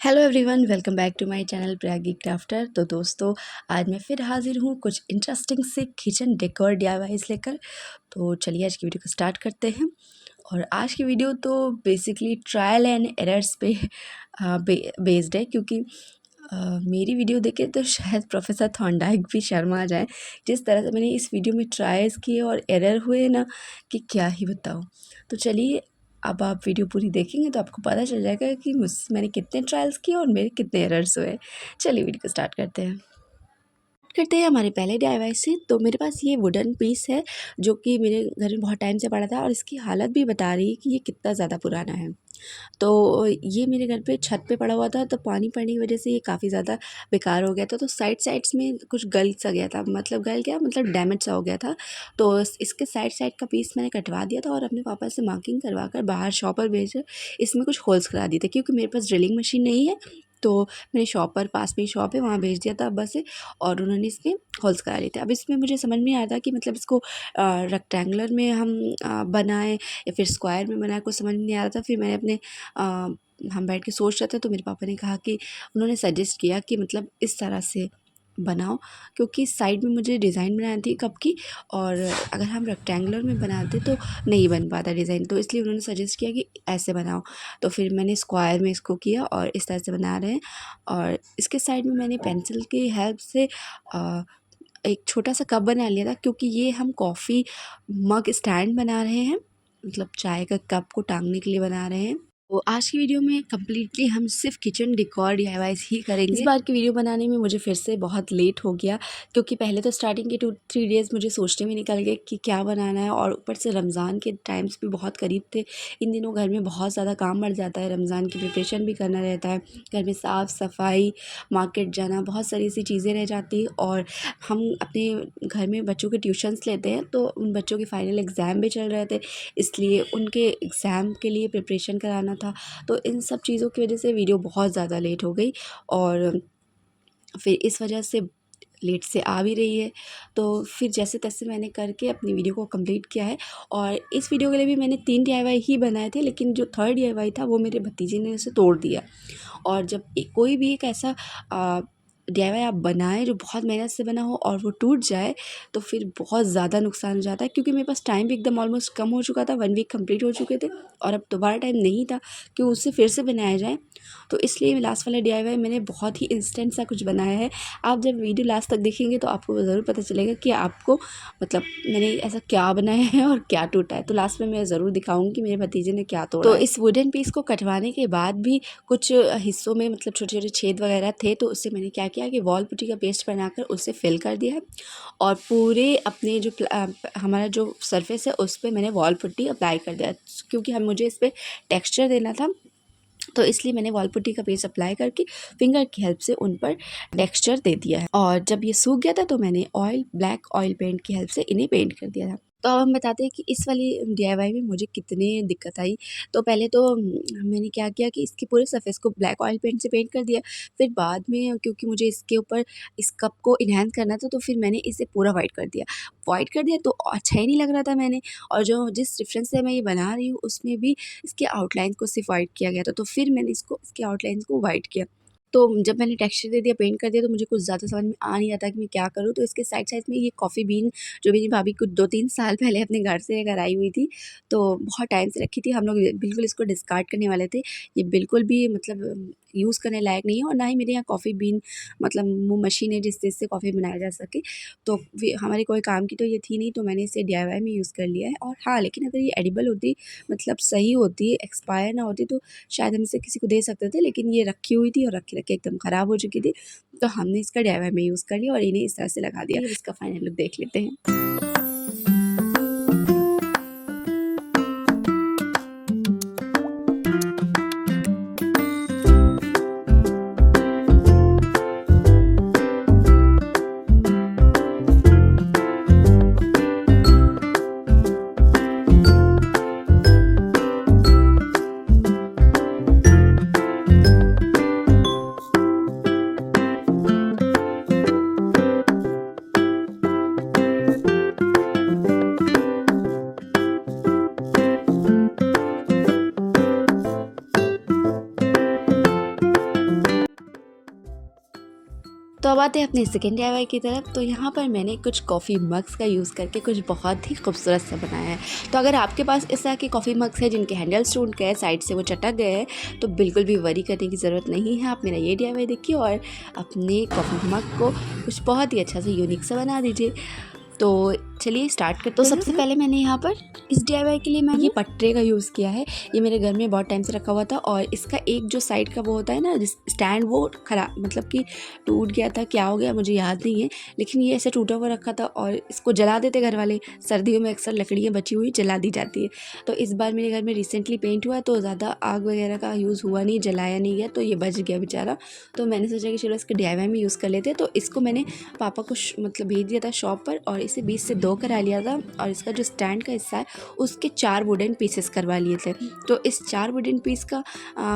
Hello everyone, welcome back to my channel Prayagi crafter. तो दोस्तों, आज मैं फिर हाजिर हूँ कुछ इंटरेस्टिंग से किचन डेकोर डीआईवाईज लेकर। तो चलिए आज की वीडियो को स्टार्ट करते हैं। और आज की वीडियो तो बेसिकली ट्रायल एंड एरर्स पे बेस्ड है, क्योंकि मेरी वीडियो देखे तो शायद प्रोफेसर थॉर्नडाइक भी शर्मा जाए। जिस तरह से मैंने इस वीडियो में ट्रायल्स किए और एरर हुए ना, कि क्या ही बताऊँ। तो चलिए, अब आप वीडियो पूरी देखेंगे तो आपको पता चल जाएगा कि मैंने कितने ट्रायल्स किए और मेरे कितने एरर्स हुए। चलिए वीडियो को स्टार्ट करते हैं हमारे पहले डीआईवाई से। तो मेरे पास ये वुडन पीस है जो कि मेरे घर में बहुत टाइम से पड़ा था, और इसकी हालत भी बता रही है कि ये कितना ज़्यादा पुराना है। तो ये मेरे घर पे छत पे पड़ा हुआ था, तो पानी पड़ने की वजह से ये काफ़ी ज़्यादा बेकार हो गया था। तो साइड्स में कुछ गल सा गया था, मतलब गल गया मतलब डैमेज सा हो गया था। तो इसके साइड का पीस मैंने कटवा दिया था और अपने पापा से मार्किंग करवा कर बाहर शॉपर भेज इसमें कुछ होल्स करा दिए थे, क्योंकि मेरे पास ड्रिलिंग मशीन नहीं है। तो मैंने शॉपर, पास में ही शॉप है, वहाँ भेज दिया था बस से, और उन्होंने इसमें होल्स करा लिए थे। अब इसमें मुझे समझ में नहीं आ रहा कि मतलब इसको रेक्टेंगुलर में हम बनाएं या फिर स्क्वायर में बनाएं, कुछ समझ में नहीं आ रहा था। फिर मैंने अपने हम बैठ के सोच रहे थे, तो मेरे पापा ने कहा कि उन्होंने सजेस्ट किया कि मतलब इस तरह से बनाओ, क्योंकि साइड में मुझे डिज़ाइन बनानी थी कप की, और अगर हम रेक्टेंगुलर में बनाते तो नहीं बन पाता डिज़ाइन। तो इसलिए उन्होंने सजेस्ट किया कि ऐसे बनाओ। तो फिर मैंने स्क्वायर में इसको किया और इस तरह से बना रहे हैं। और इसके साइड में मैंने पेंसिल की हेल्प से एक छोटा सा कप बना लिया था, क्योंकि ये हम कॉफ़ी मग स्टैंड बना रहे हैं, मतलब चाय का कप को टांगने के लिए बना रहे हैं। तो आज की वीडियो में कम्प्लीटली हम सिर्फ किचन डेकोर डीआईवाईज ही करेंगे। इस बार की वीडियो बनाने में मुझे फिर से बहुत लेट हो गया, क्योंकि पहले तो स्टार्टिंग के 2-3 डेज़ मुझे सोचने में निकल गए कि क्या बनाना है, और ऊपर से रमज़ान के टाइम्स भी बहुत करीब थे। इन दिनों घर में बहुत ज़्यादा काम बढ़ जाता है, रमज़ान की प्रिपरेशन भी करना रहता है, घर में साफ़ सफाई, मार्केट जाना, बहुत सारी ऐसी चीज़ें रह जाती हैं। और हम अपने घर में बच्चों के ट्यूशन्स लेते हैं, तो उन बच्चों के फाइनल एग्ज़ाम भी चल रहे थे, इसलिए उनके एग्ज़ाम के लिए प्रिपरेशन कराना था। तो इन सब चीज़ों की वजह से वीडियो बहुत ज़्यादा लेट हो गई, और फिर इस वजह से लेट से आ भी रही है। तो फिर जैसे तैसे मैंने करके अपनी वीडियो को कंप्लीट किया है। और इस वीडियो के लिए भी मैंने 3 डीआईवाई ही बनाए थे, लेकिन जो थर्ड डीआईवाई था वो मेरे भतीजे ने उसे तोड़ दिया। और जब कोई भी एक ऐसा डीआईवाई आप बनाएं जो बहुत मेहनत से बना हो और वो टूट जाए, तो फिर बहुत ज़्यादा नुकसान हो जाता है। क्योंकि मेरे पास टाइम भी एकदम ऑलमोस्ट कम हो चुका था, 1 वीक कंप्लीट हो चुके थे, और अब दोबारा टाइम नहीं था कि उससे फिर से बनाया जाए। तो इसलिए लास्ट वाला डीआईवाई मैंने बहुत ही इंस्टेंट सा कुछ बनाया है। आप जब वीडियो लास्ट तक देखेंगे तो आपको ज़रूर पता चलेगा कि आपको मतलब मैंने ऐसा क्या बनाया है और क्या टूटा है। तो लास्ट में मैं ज़रूर दिखाऊंगी कि मेरे भतीजे ने क्या तोड़ा। तो इस वुडन पीस को कटवाने के बाद भी कुछ हिस्सों में मतलब छोटे छोटे छेद वगैरह थे, तो उससे मैंने क्या किया कि वॉल पुट्टी का पेस्ट बनाकर उससे फिल कर दिया है, और पूरे अपने जो हमारा जो सरफेस है उस पर मैंने वॉल पुट्टी अप्लाई कर दिया, क्योंकि हम मुझे इस पर टेक्स्चर देना था। तो इसलिए मैंने वॉल पुट्टी का पेस्ट अप्लाई करके फिंगर की हेल्प से उन पर टेक्सचर दे दिया है। और जब ये सूख गया था तो मैंने ब्लैक ऑयल पेंट की हेल्प से इन्हें पेंट कर दिया था। तो अब हम बताते हैं कि इस वाली डीआईवाई में मुझे कितने दिक्कत आई। तो पहले तो मैंने क्या किया कि इसके पूरे सरफेस को ब्लैक ऑयल पेंट से पेंट कर दिया। फिर बाद में क्योंकि मुझे इसके ऊपर इस कप को इन्हेंस करना था, तो फिर मैंने इसे पूरा वाइट कर दिया तो अच्छा ही नहीं लग रहा था मैंने। और जो जिस रेफरेंस से मैं ये बना रही हूँ उसमें भी इसके आउटलाइन को सिर्फ वाइट किया गया था, तो फिर मैंने इसके आउटलाइंस को वाइट किया। तो जब मैंने टेक्सचर दे दिया, पेंट कर दिया, तो मुझे कुछ ज़्यादा समझ में आ नहीं आता कि मैं क्या करूँ। तो इसके साइड में ये कॉफ़ी बीन जो मेरी भाभी कुछ 2-3 साल पहले अपने घर से लेकर आई हुई थी, तो बहुत टाइम से रखी थी। हम लोग बिल्कुल इसको डिस्कार्ड करने वाले थे। ये बिल्कुल भी मतलब यूज़ करने लायक नहीं है, और ना ही मेरे यहाँ कॉफ़ी बीन मतलब वो मशीन है जिससे कॉफ़ी बनाया जा सके। तो हमारे कोई काम की तो ये थी नहीं, तो मैंने इसे डीआईवाई में यूज़ कर लिया है। और हाँ, लेकिन अगर ये एडिबल होती, मतलब सही होती, एक्सपायर ना होती, तो शायद हम इसे किसी को दे सकते थे। लेकिन ये रखी हुई थी और रखे रखे एकदम ख़राब हो चुकी थी, तो हमने इसका डीआईवाई में यूज़ कर लिया और इन्हें इस तरह से लगा दिया। इसका फाइनल लुक देख लेते हैं। अब आते हैं अपने सेकेंड DIY की तरफ। तो यहाँ पर मैंने कुछ कॉफ़ी मग्स का यूज़ करके कुछ बहुत ही खूबसूरत सा बनाया है। तो अगर आपके पास इस तरह के कॉफ़ी मग्स हैं जिनके हैंडल्स टूट गए, साइड से वो चटक गए हैं, तो बिल्कुल भी वरी करने की ज़रूरत नहीं है। आप मेरा ये DIY देखिए और अपने कॉफ़ी मग को कुछ बहुत ही अच्छा सा यूनिक सा बना दीजिए। तो चलिए स्टार्ट करते हैं। तो सबसे पहले मैंने यहाँ पर इस DIY के लिए मैंने ये पटरे का यूज़ किया है। ये मेरे घर में बहुत टाइम से रखा हुआ था और इसका एक जो साइड का वो होता है ना स्टैंड, वो खराब मतलब कि टूट गया था, क्या हो गया मुझे याद नहीं है, लेकिन ये ऐसे टूटा हुआ रखा था और इसको जला देते घर वाले। सर्दियों में अक्सर लकड़ियाँ बची हुई जला दी जाती है। तो इस बार मेरे घर में रिसेंटली पेंट हुआ तो ज़्यादा आग वगैरह का यूज़ हुआ नहीं, जलाया नहीं गया, तो ये बच गया बेचारा। तो मैंने सोचा कि चलो इसके DIY में यूज़ कर लेते हैं। तो इसको मैंने पापा को मतलब भेज दिया था शॉप पर और इसे 20 से 2 करा लिया था और इसका जो स्टैंड का हिस्सा है उसके 4 वुडन पीसेस करवा लिए थे। तो इस 4 वुडन पीस का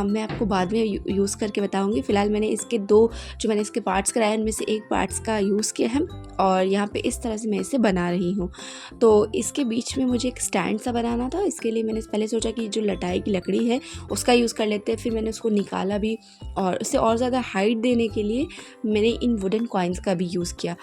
मैं आपको बाद में यूज़ करके बताऊंगी। फ़िलहाल मैंने इसके 2 जो मैंने इसके पार्ट्स कराए उनमें से एक पार्ट्स का यूज़ किया है और यहाँ पे इस तरह से मैं इसे बना रही हूँ। तो इसके बीच में मुझे एक स्टैंड सा बनाना था। इसके लिए मैंने पहले सोचा कि जो लटाई की लकड़ी है उसका यूज़ कर लेते हैं। फिर मैंने उसको निकाला भी और उसे और ज़्यादा हाइट देने के लिए मैंने इन वुडन कॉइन्स का भी यूज़ किया।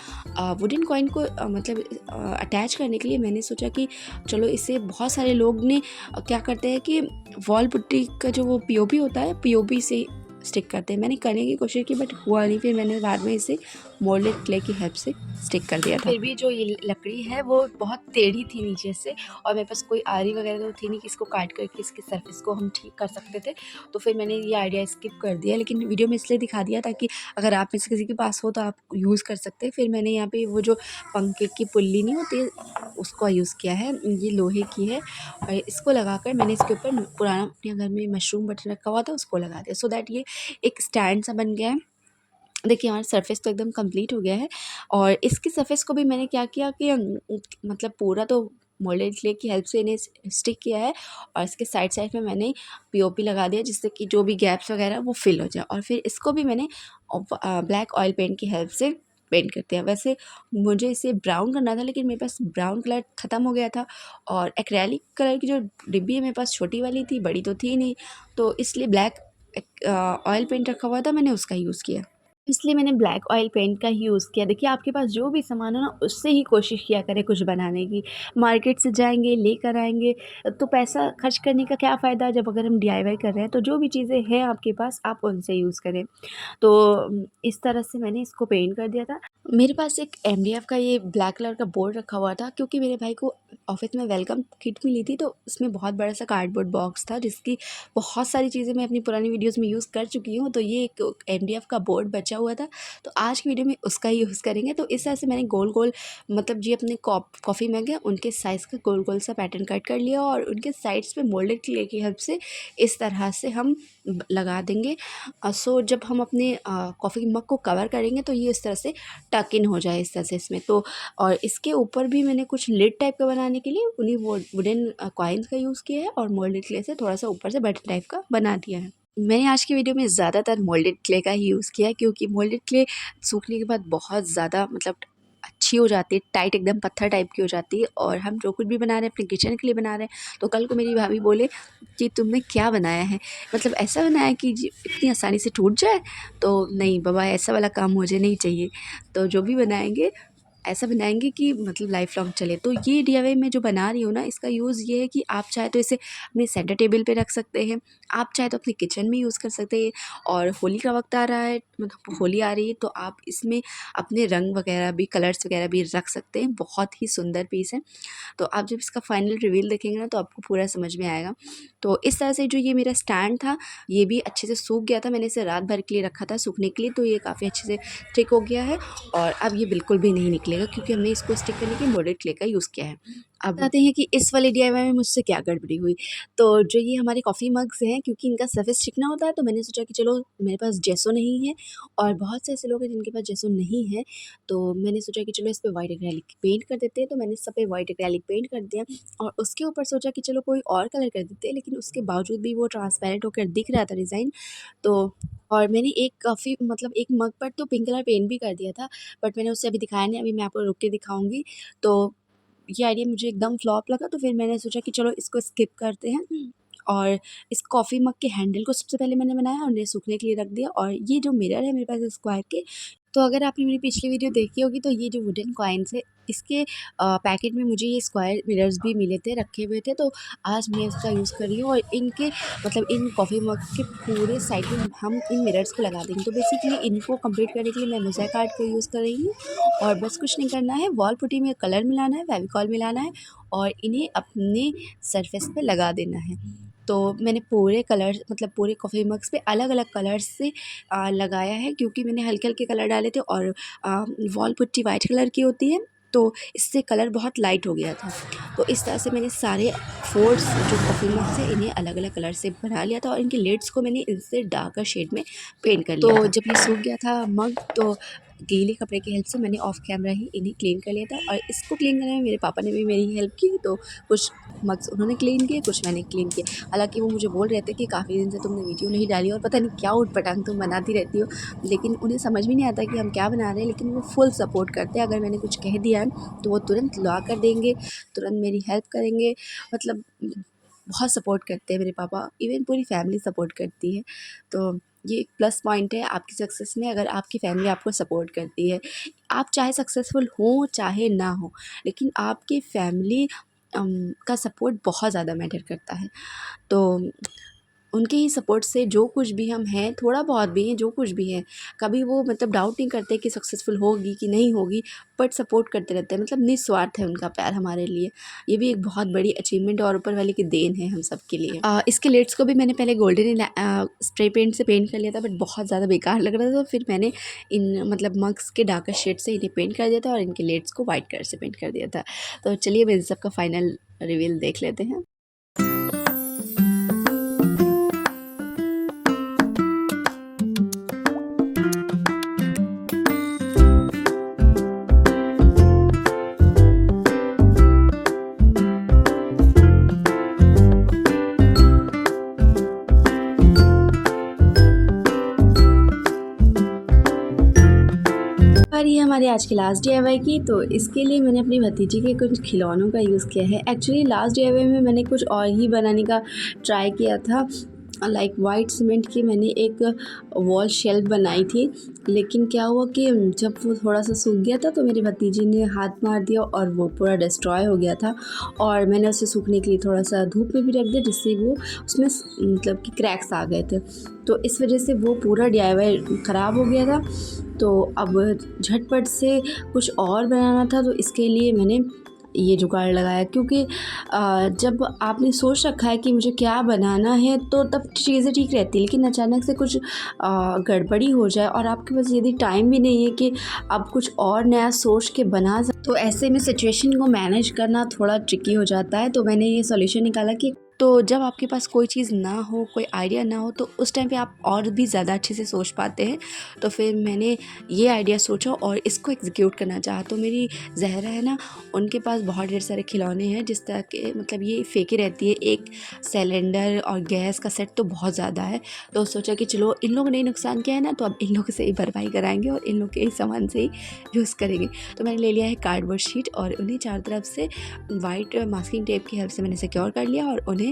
वुडन कॉइन को मतलब अटैच करने के लिए मैंने सोचा कि चलो इसे बहुत सारे लोग ने क्या करते हैं कि वॉल पुट्टी का जो वो POP होता है, POP से स्टिक करते हैं। मैंने करने की कोशिश की बट हुआ नहीं। फिर मैंने बाद में इसे मोल्डेड क्ले की हेल्प से स्टिक कर दिया था। फिर भी जो ये लकड़ी है वो बहुत टेढ़ी थी नीचे से और मेरे पास कोई आरी वगैरह तो थी नहीं कि इसको काट करके इसके सरफेस को हम ठीक कर सकते थे। तो फिर मैंने ये आइडिया स्किप कर दिया, लेकिन वीडियो में इसलिए दिखा दिया ताकि अगर आप में से किसी के पास हो तो आप यूज़ कर सकते हैं। फिर मैंने यहाँ पे वो जो पंखे की पुल्ली नहीं होती उसका यूज़ किया है, ये लोहे की है और इसको लगाकर मैंने इसके ऊपर पुराना अपने घर में मशरूम बटन रखा हुआ था उसको लगा दिया, सो दैट ये एक स्टैंड सा बन गया है। देखिए हमारा सरफेस तो एकदम कंप्लीट हो गया है और इसकी सरफेस को भी मैंने क्या किया कि मतलब पूरा तो मोल्डेड क्ले की हेल्प से इन्हें स्टिक किया है और इसके साइड साइड में मैंने POP लगा दिया जिससे कि जो भी गैप्स वगैरह वो फिल हो जाए। और फिर इसको भी मैंने ब्लैक ऑयल पेंट की हेल्प से पेंट करते हैं। वैसे मुझे इसे ब्राउन करना था लेकिन मेरे पास ब्राउन कलर ख़त्म हो गया था और एक्रेलिक कलर की जो डिब्बी है मेरे पास छोटी वाली थी, बड़ी तो थी नहीं, तो इसलिए ब्लैक ऑयल पेंट रखा हुआ था, मैंने उसका यूज़ किया। इसलिए मैंने ब्लैक ऑयल पेंट का ही यूज़ किया। देखिए आपके पास जो भी सामान हो ना उससे ही कोशिश किया करें कुछ बनाने की। मार्केट से जाएँगे, लेकर आएँगे तो पैसा खर्च करने का क्या फ़ायदा जब अगर हम DIY कर रहे हैं। तो जो भी चीज़ें हैं आपके पास आप उनसे यूज़ करें। तो इस तरह से मैंने इसको पेंट कर दिया था। मेरे पास एक MDF का ये ब्लैक कलर का बोर्ड रखा हुआ था क्योंकि मेरे भाई को ऑफ़िस में वेलकम किट मिली थी, तो उसमें बहुत बड़ा सा कार्डबोर्ड बॉक्स था जिसकी बहुत सारी चीज़ें मैं अपनी पुरानी वीडियोज़ में यूज़ कर चुकी हूँ। तो ये एक MDF का बोर्ड बचा हुआ था, तो आज की वीडियो में उसका ही यूज़ करेंगे। तो इस तरह से मैंने गोल-गोल मतलब जी अपने कॉफ़ी मग है उनके साइज़ का गोल-गोल सा पैटर्न कट कर लिया और उनके साइड्स पे मोल्डेड क्ले की हेल्प से इस तरह से हम लगा देंगे। सो जब हम अपने कॉफ़ी मग को कवर करेंगे तो ये इस तरह से टक इन हो जाए इस तरह से इसमें। तो और इसके ऊपर भी मैंने कुछ लिड टाइप का बनाने के लिए उन्हीं वुडन कॉइन्स का यूज़ किया है और मोल्डेड क्ले से थोड़ा सा ऊपर से बटन टाइप का बना दिया है। मैंने आज की वीडियो में ज़्यादातर मोल्डेड क्ले का ही यूज़ किया है क्योंकि मोल्डेड क्ले सूखने के बाद बहुत ज़्यादा मतलब अच्छी हो जाती है, टाइट एकदम पत्थर टाइप की हो जाती है और हम जो कुछ भी बना रहे हैं अपने किचन के लिए बना रहे हैं तो कल को मेरी भाभी बोले कि तुमने क्या बनाया है, मतलब ऐसा बनाया है कि इतनी आसानी से टूट जाए। तो नहीं बाबा, ऐसा वाला काम मुझे नहीं चाहिए। तो जो भी बनाएंगे ऐसा बनाएंगे कि मतलब लाइफ लॉन्ग चले। तो ये DIY मैं जो बना रही हूँ ना इसका यूज़ ये है कि आप चाहे तो इसे अपने सेंटर टेबल पे रख सकते हैं, आप चाहे तो अपने किचन में यूज़ कर सकते हैं। और होली का वक्त आ रहा है, मतलब होली आ रही है तो आप इसमें अपने रंग वगैरह भी, कलर्स वगैरह भी रख सकते हैं। बहुत ही सुंदर पीस है। तो आप जब इसका फाइनल रिवील देखेंगे ना तो आपको पूरा समझ में आएगा। तो इस तरह से जो ये मेरा स्टैंड था ये भी अच्छे से सूख गया था, मैंने इसे रात भर के लिए रखा था सूखने के लिए, तो ये काफ़ी अच्छे से स्टिक हो गया है और अब ये बिल्कुल भी नहीं निकलेगा क्योंकि हमने इसको स्टिक करने के लिए मोल्डेड क्ले का यूज़ किया है। अब बताते हैं कि इस वाले DIY में मुझसे क्या गड़बड़ी हुई। तो जो ये हमारे कॉफ़ी मग्स हैं क्योंकि इनका सरफेस चिकना होता है तो मैंने सोचा कि चलो मेरे पास जेसो नहीं है और बहुत से ऐसे लोग हैं जिनके पास जेसो नहीं है, तो मैंने सोचा कि चलो इस पे वाइट एक्रेलिक पेंट कर देते हैं। तो मैंने सब पे वाइट एक्रेलिक पेंट कर दिया और उसके ऊपर सोचा कि चलो कोई और कलर कर देते हैं, लेकिन उसके बावजूद भी वो ट्रांसपेरेंट होकर दिख रहा था डिज़ाइन। तो और मैंने एक काफ़ी मतलब एक मग पर तो पिंक कलर पेंट भी कर दिया था, बट मैंने उसे अभी दिखाया नहीं, अभी मैं आपको रुक के दिखाऊँगी। तो ये आइडिया मुझे एकदम फ्लॉप लगा तो फिर मैंने सोचा कि चलो इसको स्किप करते हैं और इस कॉफ़ी मग के हैंडल को सबसे पहले मैंने बनाया और उन्हें सूखने के लिए रख दिया। और ये जो मिरर है मेरे पास स्क्वायर के, तो अगर आपने मेरी पिछली वीडियो देखी होगी तो ये जो वुडन कॉइन्स है इसके पैकेट में मुझे ये स्क्वायर मिरर्स भी मिले थे, रखे हुए थे, तो आज मैं इसका यूज़ कर रही हूँ और इनके मतलब इन कॉफ़ी मग के पूरे साइड में हम इन मिरर्स को लगा देंगे। तो बेसिकली इनको कंप्लीट करने के लिए मैं मोज़ेक आर्ट को यूज़ कर रही हूँ और बस कुछ नहीं करना है, वॉल पुट्टी में कलर मिलाना है, फेविकॉल मिलाना है और इन्हें अपने सरफेस पे लगा देना है। तो मैंने पूरे कलर मतलब पूरे कॉफ़ी मग्स पे अलग-अलग कलर्स से लगाया है, क्योंकि मैंने हल्के-हल्के कलर डाले थे और वॉल पुट्टी वाइट कलर की होती है, तो इससे कलर बहुत लाइट हो गया था। तो इस तरह से मैंने सारे फोर्स जो कॉफ़ी मग्स हैं इन्हें अलग-अलग कलर से बना लिया था और इनके लिड्स को मैंने इनसे डार्कर शेड में पेंट कर लिया था। तो जब ये सूख गया था मग, तो गीले कपड़े की हेल्प से मैंने ऑफ कैमरा ही इन्हें क्लीन कर लिया था और इसको क्लीन करने में मेरे पापा ने भी मेरी हेल्प की। तो कुछ मग्स उन्होंने क्लीन किए, कुछ मैंने क्लीन किए। हालाँकि वो मुझे बोल रहे थे कि काफ़ी दिन से तुमने वीडियो नहीं डाली और पता नहीं क्या ऊट-पटांग तुम बनाती रहती हो। लेकिन उन्हें समझ में नहीं आता कि हम क्या बना रहे हैं, लेकिन वो फुल सपोर्ट करते हैं। अगर मैंने कुछ कह दिया है तो वो तुरंत ला कर देंगे, तुरंत मेरी हेल्प करेंगे। मतलब बहुत सपोर्ट करते हैं मेरे पापा, इवन पूरी फैमिली सपोर्ट करती है। तो ये एक प्लस पॉइंट है आपकी सक्सेस में, अगर आपकी फैमिली आपको सपोर्ट करती है। आप चाहे सक्सेसफुल हों, चाहे ना हों, लेकिन आपकी फैमिली का सपोर्ट बहुत ज़्यादा मैटर करता है। तो उनके ही सपोर्ट से जो कुछ भी हम हैं, थोड़ा बहुत भी हैं, जो कुछ भी है, कभी वो मतलब डाउट नहीं करते कि सक्सेसफुल होगी कि नहीं होगी, बट सपोर्ट करते रहते हैं। मतलब निस्वार्थ है उनका प्यार हमारे लिए। ये भी एक बहुत बड़ी अचीवमेंट और ऊपर वाले की देन है हम सब के लिए। इसके लिड्स को भी मैंने पहले गोल्डन स्प्रे पेंट से पेंट कर लिया था, बट बहुत ज़्यादा बेकार लग रहा था, तो फिर मैंने इन मतलब मग्स के डार्कर शेड से इन्हें पेंट कर दिया था और इनके लिड्स को वाइट कलर से पेंट कर दिया था। तो चलिए अब इन सब का फाइनल रिवील देख लेते हैं। और ये हमारी आज की लास्ट डीआईवाई की, तो इसके लिए मैंने अपनी भतीजी के कुछ खिलौनों का यूज़ किया है। एक्चुअली लास्ट डीआईवाई में मैंने कुछ और ही बनाने का ट्राई किया था, लाइक वाइट सीमेंट की मैंने एक वॉल शेल्फ बनाई थी, लेकिन क्या हुआ कि जब वो थोड़ा सा सूख गया था तो मेरी भतीजी ने हाथ मार दिया और वो पूरा डिस्ट्रॉय हो गया था। और मैंने उसे सूखने के लिए थोड़ा सा धूप में भी रख दिया, जिससे वो उसमें मतलब कि क्रैक्स आ गए थे, तो इस वजह से वो पूरा डीआईवाई ख़राब हो गया था। तो अब झटपट से कुछ और बनाना था, तो इसके लिए मैंने ये जुगाड़ लगाया, क्योंकि जब आपने सोच रखा है कि मुझे क्या बनाना है तो तब चीज़ें ठीक रहती है, लेकिन अचानक से कुछ गड़बड़ी हो जाए और आपके पास यदि टाइम भी नहीं है कि आप कुछ और नया सोच के बना तो ऐसे में सिचुएशन को मैनेज करना थोड़ा ट्रिकी हो जाता है। तो मैंने ये सॉल्यूशन निकाला कि तो जब आपके पास कोई चीज़ ना हो, कोई आइडिया ना हो, तो उस टाइम पे आप और भी ज़्यादा अच्छे से सोच पाते हैं। तो फिर मैंने ये आइडिया सोचा और इसको एग्जीक्यूट करना चाहा। तो मेरी ज़हरा है ना, उनके पास बहुत ढेर सारे खिलौने हैं, जिस तरह के मतलब ये फेंकी रहती है। एक सिलेंडर और गैस का सेट तो बहुत ज़्यादा है, तो सोचा कि चलो इन लोगों ने नुकसान किया है ना, तो अब इन लोगों से ही भरपाई कराएंगे और इन लोग के ही सामान से ही यूज़ करेंगे। तो मैंने ले लिया है कार्डबोर्ड शीट और उन्हें चारों तरफ से वाइट मास्किंग टेप की हेल्प से मैंने सिक्योर कर लिया और उन्हें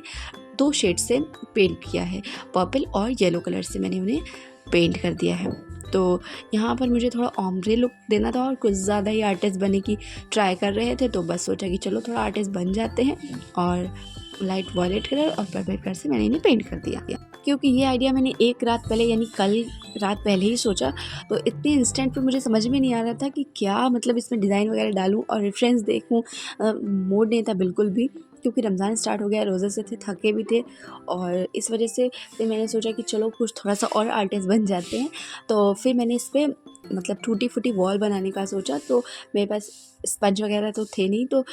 2 शेड से पेंट किया है, पर्पल और येलो कलर से मैंने उन्हें पेंट कर दिया है। तो यहाँ पर मुझे थोड़ा ओम्ब्रे लुक देना था और कुछ ज़्यादा ही आर्टिस्ट बनने की ट्राई कर रहे थे, तो बस सोचा कि चलो थोड़ा आर्टिस्ट बन जाते हैं और लाइट वॉयलेट कलर और पर्पल कलर से मैंने इन्हें पेंट कर दिया। क्योंकि ये आइडिया मैंने एक रात पहले यानी कल रात पहले ही सोचा, तो इतने इंस्टेंट पे मुझे समझ में नहीं आ रहा था कि क्या मतलब इसमें डिज़ाइन वगैरह डालूँ और रेफरेंस देखूँ। मूड नहीं था बिल्कुल भी, क्योंकि रमज़ान स्टार्ट हो गया, रोज़े से थे, थके भी थे और इस वजह से फिर मैंने सोचा कि चलो कुछ थोड़ा सा और आर्टिस्ट बन जाते हैं। तो फिर मैंने इस पर मतलब टूटी-फूटी वॉल बनाने का सोचा। तो मेरे पास स्पंज वगैरह तो थे नहीं, तो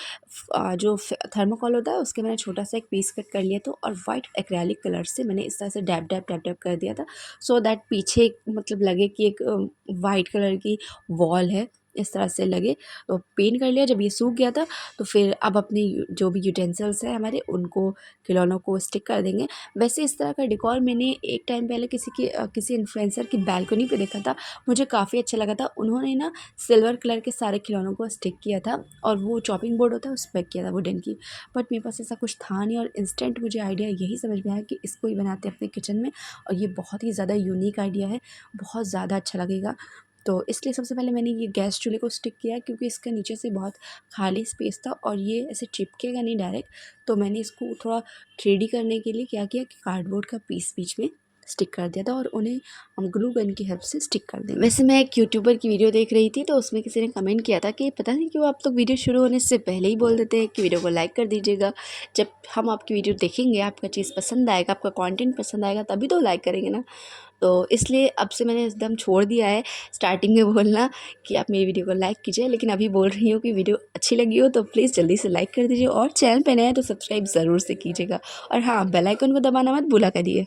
जो थर्माकोल होता है उसके मैंने छोटा सा एक पीस कट कर लिया था और वाइट एक्रेलिक कलर से मैंने इस तरह से डैब डैब डैब डैब कर दिया था, सो दैट पीछे मतलब लगे कि एक वाइट कलर की वॉल है, इस तरह से लगे। तो पेंट कर लिया। जब ये सूख गया था तो फिर अब अपने जो भी यूटेंसिल्स हैं हमारे, उनको खिलौनों को स्टिक कर देंगे। वैसे इस तरह का डेकोर मैंने एक टाइम पहले किसी इन्फ्लुएंसर की बालकनी पे देखा था, मुझे काफ़ी अच्छा लगा था। उन्होंने ना सिल्वर कलर के सारे खिलौनों को स्टिक किया था और वो चॉपिंग बोर्ड होता है उस पर किया था वुडन की, बट मेरे पास ऐसा कुछ था नहीं और इंस्टेंट मुझे आइडिया यही समझ में आया कि इसको ही बनाते हैं अपने किचन में। और ये बहुत ही ज़्यादा यूनिक आइडिया है, बहुत ज़्यादा अच्छा लगेगा। तो इसलिए सबसे पहले मैंने ये गैस चूल्हे को स्टिक किया क्योंकि इसके नीचे से बहुत खाली स्पेस था और ये ऐसे चिपकेगा नहीं डायरेक्ट। तो मैंने इसको थोड़ा 3D करने के लिए क्या किया कि कार्डबोर्ड का पीस बीच में स्टिक कर दिया था और उन्हें हम ग्लू गन की हेल्प से स्टिक कर देंगे। वैसे मैं एक यूट्यूबर की वीडियो देख रही थी तो उसमें किसी ने कमेंट किया था कि पता नहीं क्यों आप लोग वीडियो शुरू होने से पहले ही बोल देते हैं कि वीडियो को लाइक कर दीजिएगा। जब हम आपकी वीडियो देखेंगे, आपका चीज़ पसंद आएगा, आपका कंटेंट पसंद आएगा, तभी तो लाइक करेंगे ना। तो इसलिए अब से मैंने एकदम छोड़ दिया है स्टार्टिंग में बोलना कि आप मेरी वीडियो को लाइक कीजिए, लेकिन अभी बोल रही हूँ कि वीडियो अच्छी लगी हो तो प्लीज़ जल्दी से लाइक कर दीजिए और चैनल पे नए हैं तो सब्सक्राइब ज़रूर से कीजिएगा। और हाँ, बेल आइकन को दबाना मत भूला करिए।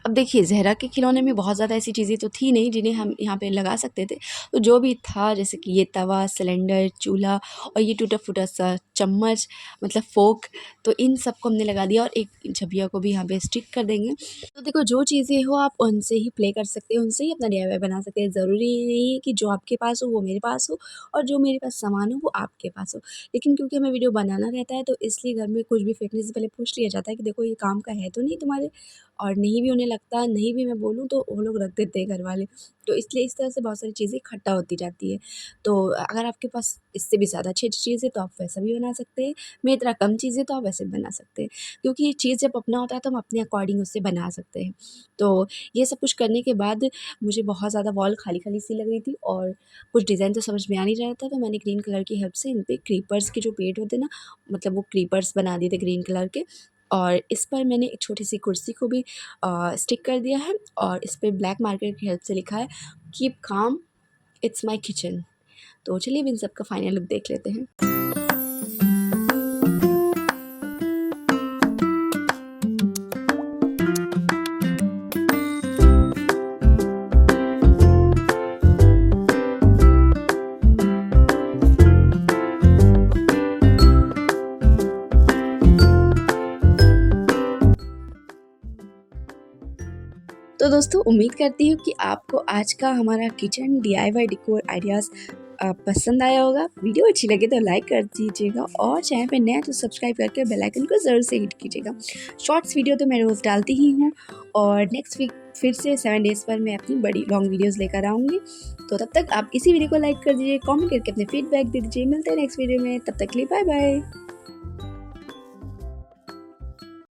अब देखिए, ज़हरा के खिलौने में बहुत ज़्यादा ऐसी चीज़ें तो थी नहीं जिन्हें हम यहाँ पे लगा सकते थे। तो जो भी था जैसे कि ये तवा, सिलेंडर, चूल्हा और ये टूटा-फूटा सा चम्मच मतलब फ़ोर्क, तो इन सबको हमने लगा दिया और एक झबिया को भी यहाँ पे स्टिक कर देंगे। तो देखो, जो चीज़ें हो आप उनसे ही प्ले कर सकते हो, उनसे ही अपना डीआईवाई बना सकते हैं। ज़रूरी नहीं है कि जो आपके पास हो वो मेरे पास हो और जो मेरे पास सामान हो वो आपके पास हो। लेकिन क्योंकि हमें वीडियो बनाना रहता है तो इसलिए घर में कुछ भी फेंकने से पहले पूछ लिया जाता है कि देखो ये काम का है तो नहीं तुम्हारे? और नहीं भी उन्हें लगता, नहीं भी मैं बोलूँ तो वो लोग रख देते हैं घरवाले। तो इसलिए इस तरह से बहुत सारी चीज़ें इकट्ठा होती जाती है। तो अगर आपके पास इससे भी ज़्यादा अच्छी-अच्छी चीज़ है तो आप वैसा भी बना सकते हैं। मेरी तरह कम चीज़ है तो आप वैसे भी बना सकते हैं। क्योंकि ये चीज़ जब अपना होता है तो हम अपने अकॉर्डिंग उससे बना सकते हैं। तो ये सब कुछ करने के बाद मुझे बहुत ज़्यादा वॉल खाली-खाली सी लग रही थी और कुछ डिज़ाइन तो समझ में आ नहीं रहा था, तो मैंने ग्रीन कलर की हेल्प से इन पे क्रीपर्स के जो पेड़ होते हैं ना, मतलब वो क्रीपर्स बना दिए थे ग्रीन कलर के। और इस पर मैंने एक छोटी-सी कुर्सी को भी स्टिक कर दिया है और इस पे ब्लैक मार्कर की हेल्प से लिखा है keep calm, it's my kitchen. तो चलिए अब इन सब का फाइनल लुक देख लेते हैं। तो दोस्तों, उम्मीद करती हूँ कि आपको आज का हमारा किचन डीआईवाई डेकोर आइडियाज़ पसंद आया होगा। वीडियो अच्छी लगे तो लाइक कर दीजिएगा और चैनल पे नए हैं तो सब्सक्राइब करके बेल आइकन को ज़रूर से हिट कीजिएगा। शॉर्ट्स वीडियो तो मैं रोज़ डालती ही हूँ और नेक्स्ट वीक फिर से 7 डेज़ पर मैं अपनी बड़ी लॉन्ग वीडियोज़ लेकर आऊँगी। तो तब तक आप इसी वीडियो को लाइक कर दीजिए, कमेंट करके अपने फीडबैक दे दीजिए। मिलते हैं नेक्स्ट वीडियो में, तब तक के लिए बाय बाय।